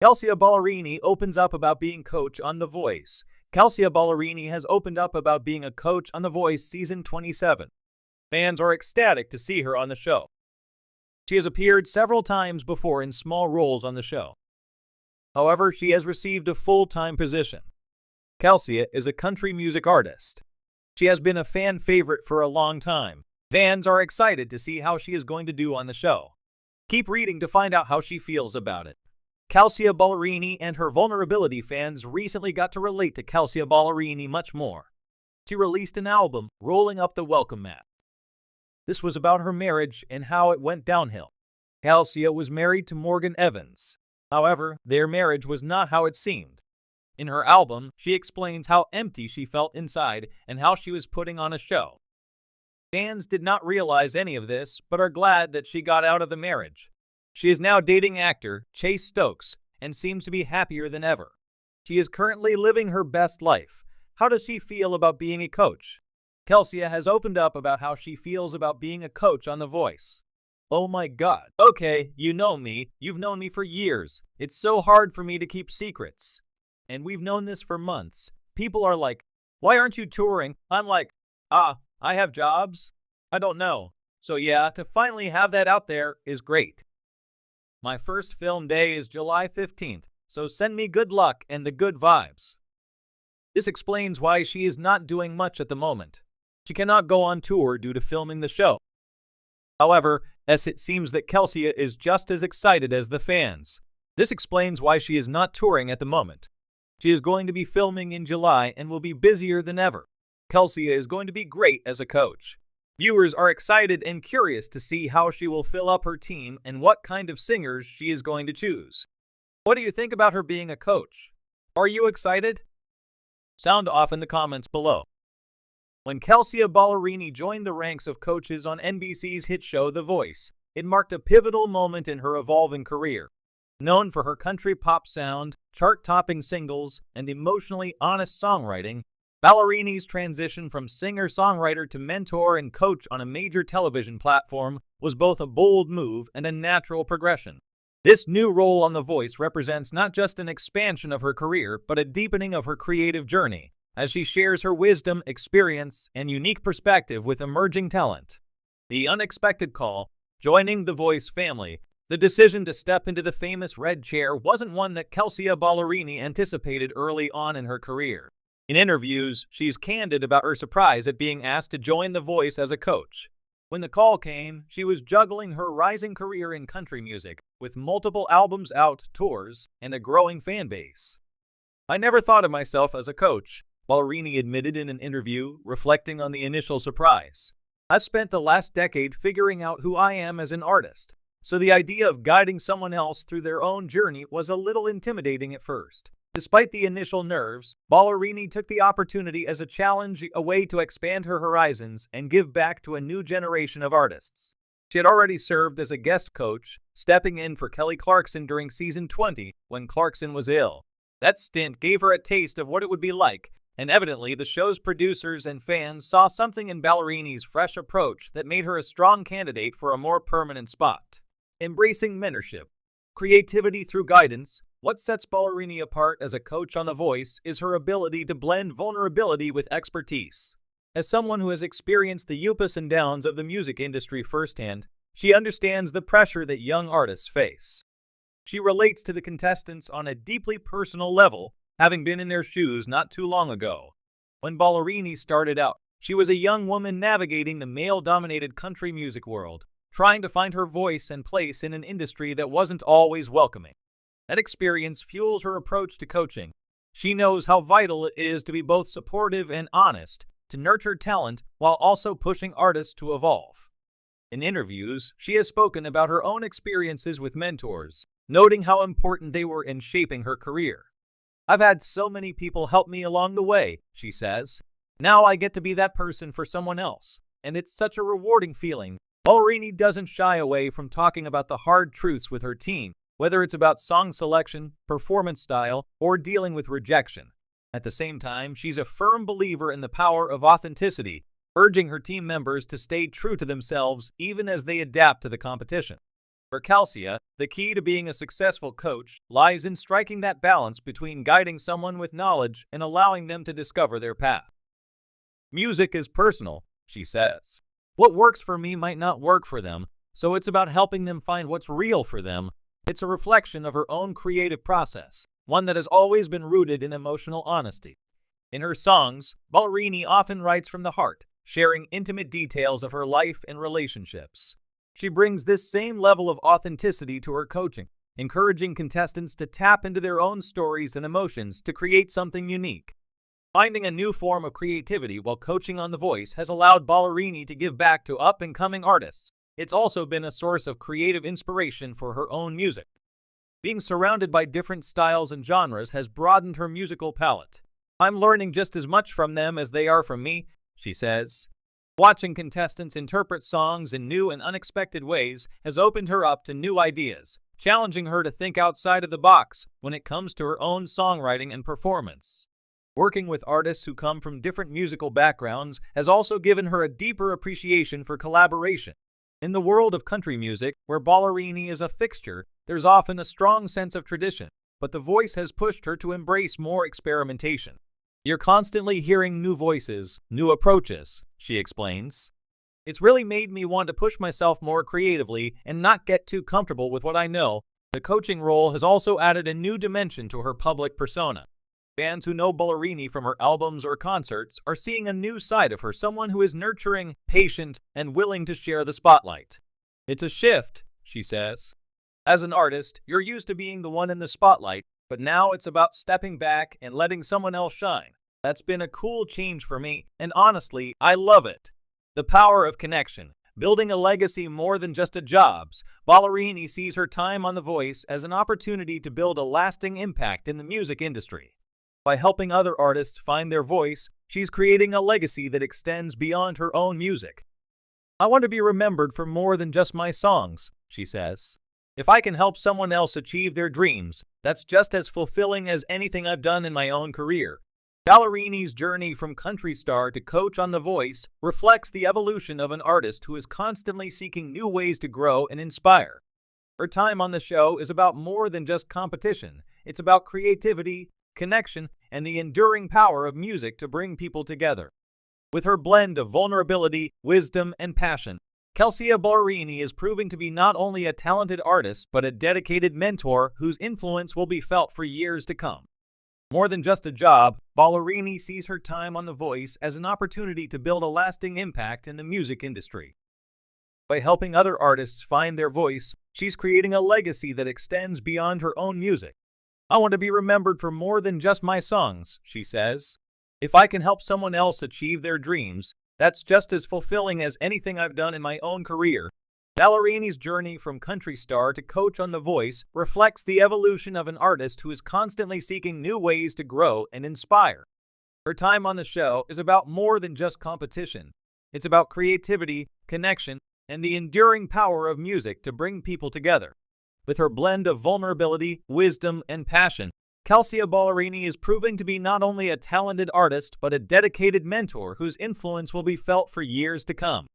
Kelsea Ballerini opens up about being coach on The Voice. Kelsea Ballerini has opened up about being a coach on The Voice Season 27. Fans are ecstatic to see her on the show. She has appeared several times before in small roles on the show. However, she has received a full-time position. Kelsea is a country music artist. She has been a fan favorite for a long time. Fans are excited to see how she is going to do on the show. Keep reading to find out how she feels about it. Kelsea Ballerini and her vulnerability. Fans recently got to relate to Kelsea Ballerini much more. She released an album, Rolling Up the Welcome Mat. This was about her marriage and how it went downhill. Kelsea was married to Morgan Evans. However, their marriage was not how it seemed. In her album, she explains how empty she felt inside and how she was putting on a show. Fans did not realize any of this, but are glad that she got out of the marriage. She is now dating actor Chase Stokes and seems to be happier than ever. She is currently living her best life. How does she feel about being a coach? Kelsea has opened up about how she feels about being a coach on The Voice. "Oh my God. Okay, you know me. You've known me for years. It's so hard for me to keep secrets. And we've known this for months. People are like, why aren't you touring? I'm like, I have jobs. I don't know. So yeah, to finally have that out there is great. My first film day is July 15th, so send me good luck and the good vibes." This explains why she is not doing much at the moment. She cannot go on tour due to filming the show. However, as it seems that Kelsea is just as excited as the fans. This explains why she is not touring at the moment. She is going to be filming in July and will be busier than ever. Kelsea is going to be great as a coach. Viewers are excited and curious to see how she will fill up her team and what kind of singers she is going to choose. What do you think about her being a coach? Are you excited? Sound off in the comments below. When Kelsea Ballerini joined the ranks of coaches on NBC's hit show The Voice, it marked a pivotal moment in her evolving career. Known for her country pop sound, chart-topping singles, and emotionally honest songwriting, Ballerini's transition from singer-songwriter to mentor and coach on a major television platform was both a bold move and a natural progression. This new role on The Voice represents not just an expansion of her career, but a deepening of her creative journey, as she shares her wisdom, experience, and unique perspective with emerging talent. The unexpected call, joining The Voice family, the decision to step into the famous red chair wasn't one that Kelsea Ballerini anticipated early on in her career. In interviews, she's candid about her surprise at being asked to join The Voice as a coach. When the call came, she was juggling her rising career in country music, with multiple albums out, tours, and a growing fan base. "I never thought of myself as a coach," Ballerini admitted in an interview, reflecting on the initial surprise. "I've spent the last decade figuring out who I am as an artist, so the idea of guiding someone else through their own journey was a little intimidating at first." Despite the initial nerves, Ballerini took the opportunity as a challenge, a way to expand her horizons and give back to a new generation of artists. She had already served as a guest coach, stepping in for Kelly Clarkson during season 20 when Clarkson was ill. That stint gave her a taste of what it would be like, and evidently the show's producers and fans saw something in Ballerini's fresh approach that made her a strong candidate for a more permanent spot. Embracing mentorship. Creativity through guidance. What sets Ballerini apart as a coach on The Voice is her ability to blend vulnerability with expertise. As someone who has experienced the ups and downs of the music industry firsthand, she understands the pressure that young artists face. She relates to the contestants on a deeply personal level, having been in their shoes not too long ago. When Ballerini started out, she was a young woman navigating the male-dominated country music world, trying to find her voice and place in an industry that wasn't always welcoming. That experience fuels her approach to coaching. She knows how vital it is to be both supportive and honest, to nurture talent while also pushing artists to evolve. In interviews, she has spoken about her own experiences with mentors, noting how important they were in shaping her career. "I've had so many people help me along the way," she says. "Now I get to be that person for someone else, and it's such a rewarding feeling." Ballerini doesn't shy away from talking about the hard truths with her team, whether it's about song selection, performance style, or dealing with rejection. At the same time, she's a firm believer in the power of authenticity, urging her team members to stay true to themselves even as they adapt to the competition. For Kelsea, the key to being a successful coach lies in striking that balance between guiding someone with knowledge and allowing them to discover their path. Music is personal, she says. What works for me might not work for them, so it's about helping them find what's real for them. It's a reflection of her own creative process, one that has always been rooted in emotional honesty. In her songs, Ballerini often writes from the heart, sharing intimate details of her life and relationships. She brings this same level of authenticity to her coaching, encouraging contestants to tap into their own stories and emotions to create something unique. Finding a new form of creativity while coaching on The Voice has allowed Ballerini to give back to up-and-coming artists. It's also been a source of creative inspiration for her own music. Being surrounded by different styles and genres has broadened her musical palette. I'm learning just as much from them as they are from me, she says. Watching contestants interpret songs in new and unexpected ways has opened her up to new ideas, challenging her to think outside of the box when it comes to her own songwriting and performance. Working with artists who come from different musical backgrounds has also given her a deeper appreciation for collaboration. In the world of country music, where Ballerini is a fixture, there's often a strong sense of tradition, but The Voice has pushed her to embrace more experimentation. You're constantly hearing new voices, new approaches, she explains. It's really made me want to push myself more creatively and not get too comfortable with what I know. The coaching role has also added a new dimension to her public persona. Fans who know Ballerini from her albums or concerts are seeing a new side of her, someone who is nurturing, patient, and willing to share the spotlight. It's a shift, she says. As an artist, you're used to being the one in the spotlight, but now it's about stepping back and letting someone else shine. That's been a cool change for me, and honestly, I love it. The power of connection, building a legacy more than just a job. Ballerini sees her time on The Voice as an opportunity to build a lasting impact in the music industry. By helping other artists find their voice, she's creating a legacy that extends beyond her own music. I want to be remembered for more than just my songs, she says. If I can help someone else achieve their dreams, that's just as fulfilling as anything I've done in my own career. Ballerini's journey from country star to coach on The Voice reflects the evolution of an artist who is constantly seeking new ways to grow and inspire. Her time on the show is about more than just competition. It's about creativity, connection, and the enduring power of music to bring people together. With her blend of vulnerability, wisdom, and passion, Kelsea Ballerini is proving to be not only a talented artist but a dedicated mentor whose influence will be felt for years to come. More than just a job, Ballerini sees her time on The Voice as an opportunity to build a lasting impact in the music industry. By helping other artists find their voice, she's creating a legacy that extends beyond her own music. I want to be remembered for more than just my songs, she says. If I can help someone else achieve their dreams, that's just as fulfilling as anything I've done in my own career. Ballerini's journey from country star to coach on The Voice reflects the evolution of an artist who is constantly seeking new ways to grow and inspire. Her time on the show is about more than just competition. It's about creativity, connection, and the enduring power of music to bring people together. With her blend of vulnerability, wisdom, and passion, Kelsea Ballerini is proving to be not only a talented artist but a dedicated mentor whose influence will be felt for years to come.